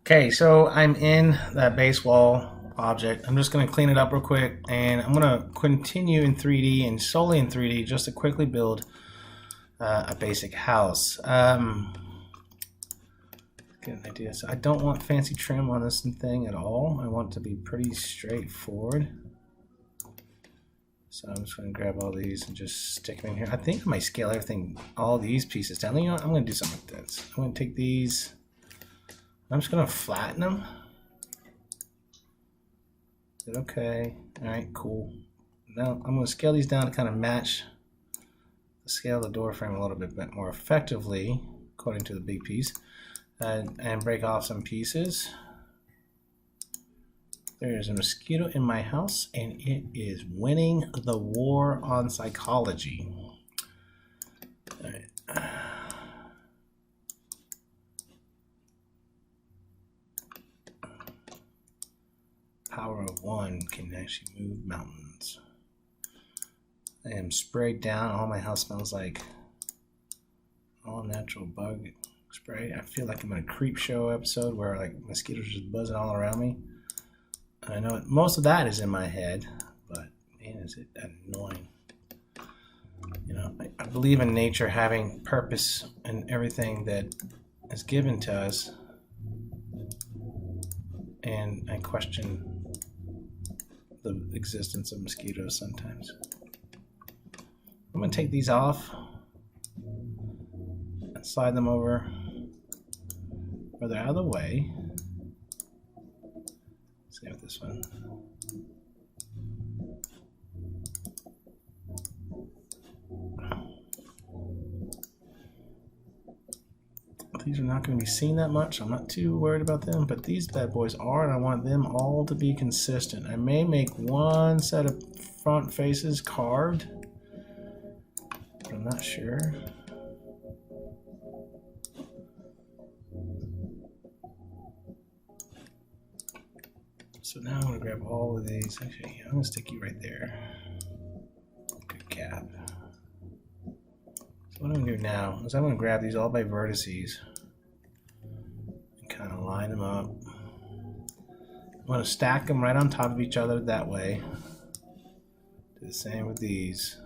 Okay, so I'm in that base wall object. I'm just going to clean it up real quick, and I'm going to continue in 3D and solely in 3D just to quickly build a basic house. Get an idea. So I don't want fancy trim on this thing at all. I want it to be pretty straightforward. So I'm just going to grab all these and just stick them in here. I think I might scale everything, all these pieces down. You know what? I'm going to do something like this. I'm going to take these. I'm just going to flatten them. Is it okay? All right, cool. Now I'm going to scale these down to kind of match the scale of the door frame a little bit more effectively, according to the big piece, and break off some pieces. There's a mosquito in my house, and it is winning the war on psychology. All right. Power of one can actually move mountains. I am sprayed down. All my house smells like all natural bug spray. I feel like I'm in a creep show episode where like mosquitoes are just buzzing all around me. I know most of that is in my head, but man, is it annoying. You know, I believe in nature having purpose in everything that is given to us, and I question the existence of mosquitoes sometimes. I'm going to take these off and slide them over further out of the way. Save this one. These are not going to be seen that much. I'm not too worried about them, but these bad boys are, and I want them all to be consistent. I may make one set of front faces carved, but I'm not sure. So now I'm going to grab all of these. Actually, I'm going to stick you right there. Good cap. So what I'm going to do now is I'm going to grab these all by vertices and kind of line them up. I'm going to stack them right on top of each other that way. Do the same with these.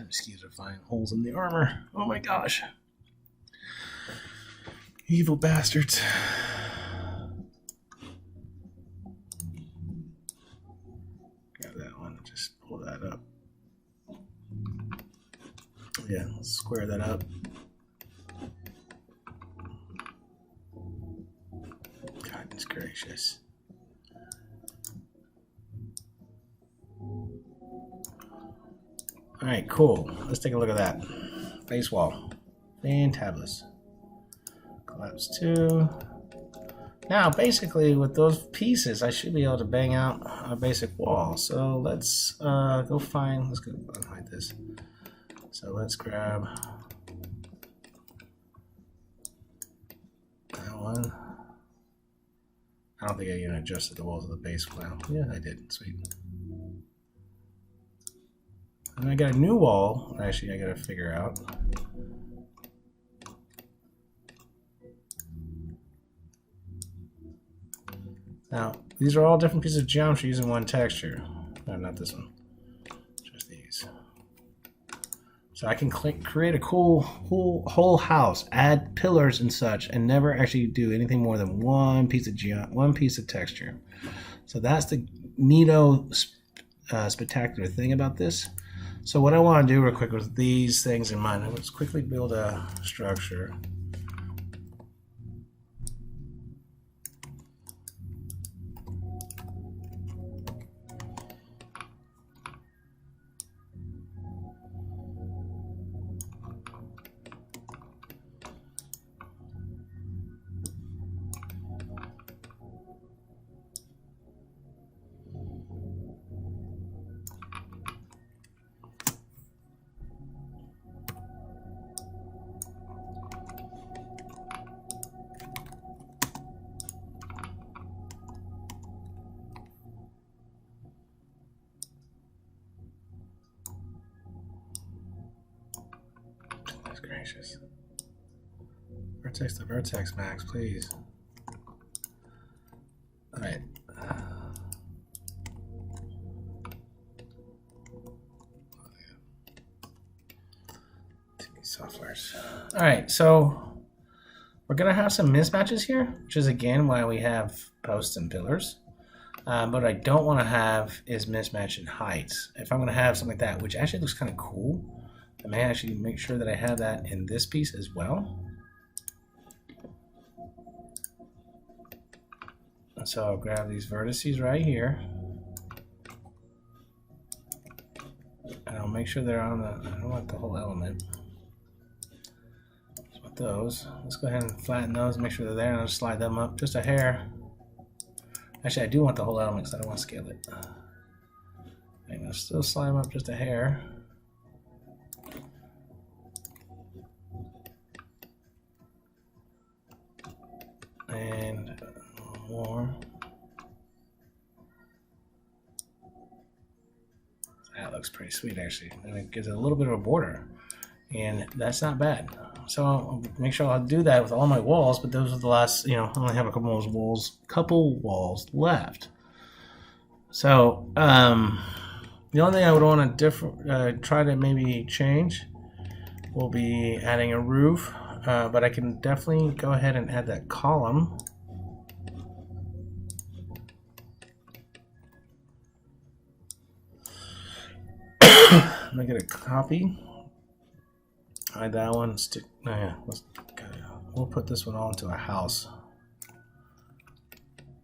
Mosquitoes are finding holes in the armor. Oh my gosh. Evil bastards. Grab that one and just pull that up. Yeah, let's square that up. Goodness gracious. All right, cool. Let's take a look at that. Base wall. Fantabulous. Collapse 2. Now, basically, with those pieces, I should be able to bang out a basic wall. So let's go find. Let's go behind this. So let's grab that one. I don't think I even adjusted the walls of the base plan. Yeah, I did. Sweet. And I got a new wall. Actually, I got to figure out. Now, these are all different pieces of geometry using one texture. No, not this one. Just these. So I can create a cool whole house, add pillars and such, and never actually do anything more than one piece of texture. So that's the neato, spectacular thing about this. So what I want to do real quick with these things in mind, let's quickly build a structure. Goodness gracious. Vertex to vertex, Max, please. Alright. Softwares. Alright, so we're going to have some mismatches here, which is again why we have posts and pillars. But what I don't want to have is mismatch in heights. If I'm going to have something like that, which actually looks kind of cool, I may actually make sure that I have that in this piece as well. And so I'll grab these vertices right here. And I'll make sure they're on the, I don't want the whole element. Just want those. Let's go ahead and flatten those, make sure they're there, and I'll slide them up just a hair. Actually, I do want the whole element because I don't want to scale it. I'm going to still slide them up just a hair. And more. That looks pretty sweet, actually. And it gives it a little bit of a border. And that's not bad. So I'll make sure I'll do that with all my walls, but those are the last, you know, I only have a couple walls left. So the only thing I would want to try to maybe change will be adding a roof, but I can definitely go ahead and add that column. Make it a copy. Hide that one. Stick. Oh yeah, we'll put this one onto a house.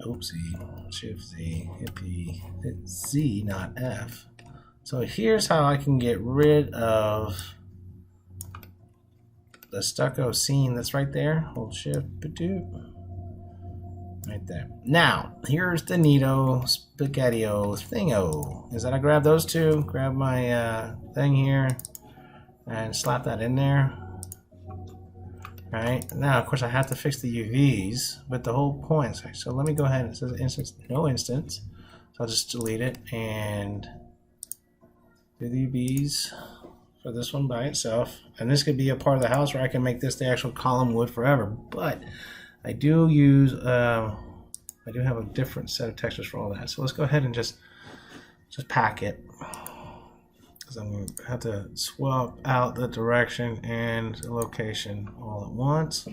Oopsie. Shift Z. Hit P. Hit Z, not F. So here's how I can get rid of the stucco scene that's right there. Hold Shift. Right there. Now, here's the neato spaghetti-o thingo. Is that I grab those two, grab my thing here, and slap that in there. Right now, of course, I have to fix the UVs, but the whole point. So let me go ahead. It says instance, no instance. So I'll just delete it and do the UVs for this one by itself. And this could be a part of the house where I can make this the actual column wood forever. But I do use, I do have a different set of textures for all that. So let's go ahead and just pack it. Because I'm going to have to swap out the direction and the location all at once.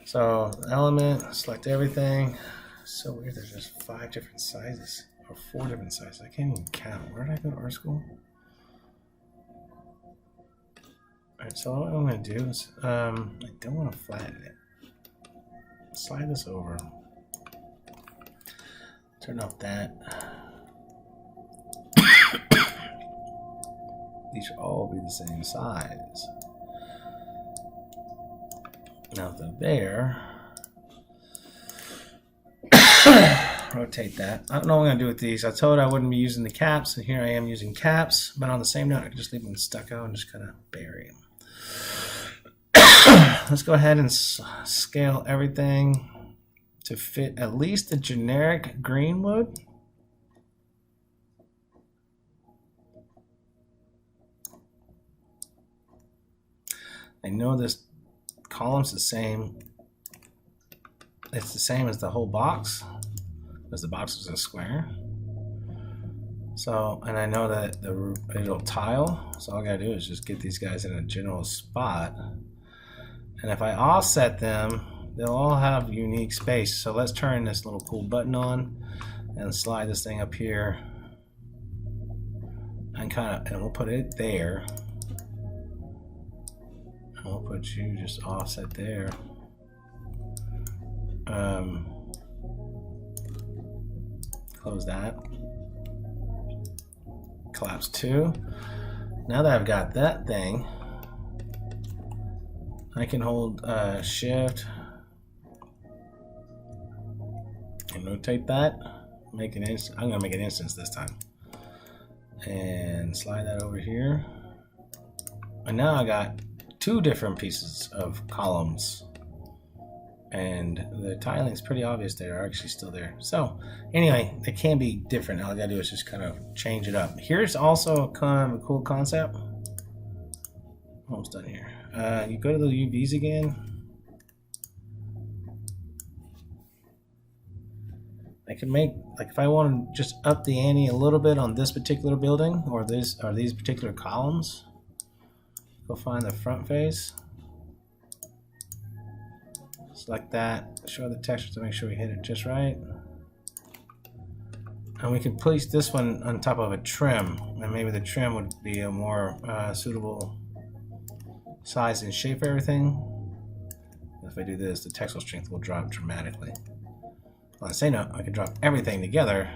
So element, select everything. So weird, there's just 5 different sizes, or 4 different sizes. I can't even count. Where did I go to art school? Alright, so what I'm going to do is, I don't want to flatten it. Slide this over. Turn off that. These should all be the same size. Now if they're there, rotate that. I don't know what I'm going to do with these. I told I wouldn't be using the caps, and here I am using caps. But on the same note, I can just leave them stucco and just kind of bury them. Let's go ahead and scale everything to fit at least the generic green wood. I know this column's the same. It's the same as the whole box, because the box is a square. So, and I know that it'll tile. So all I gotta do is just get these guys in a general spot. And if I offset them, they'll all have unique space. So let's turn this little cool button on and slide this thing up here. And we'll put it there. And we'll put you just offset there. Close that. Collapse 2. Now that I've got that thing, I can hold Shift and rotate that. Make an instance. I'm gonna make an instance this time, and slide that over here. And now I got 2 different pieces of columns, and the tiling is pretty obvious. They're actually still there. So anyway, they can be different. All I gotta do is just kind of change it up. Here's also kind of a cool concept. Almost done here. You go to the UVs again. I can make, like, if I want to just up the ante a little bit on this particular building or these particular columns, go find the front face, select that, show the texture to make sure we hit it just right, and we can place this one on top of a trim, and maybe the trim would be a more suitable size and shape for everything. If I do this, the textile strength will drop dramatically. On the same note, I can drop everything together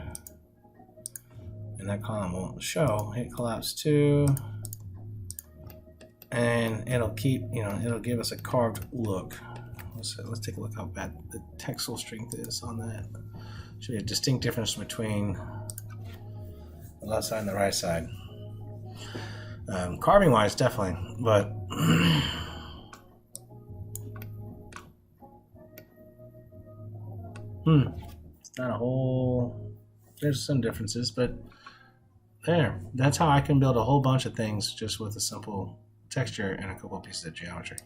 and that column won't show. Hit collapse 2, and it'll keep, it'll give us a carved look. Let's take a look how bad the textile strength is on that. Should be a distinct difference between the left side and the right side. Carving wise, definitely, but it's not a whole. There's some differences, but that's how I can build a whole bunch of things just with a simple texture and a couple of pieces of geometry.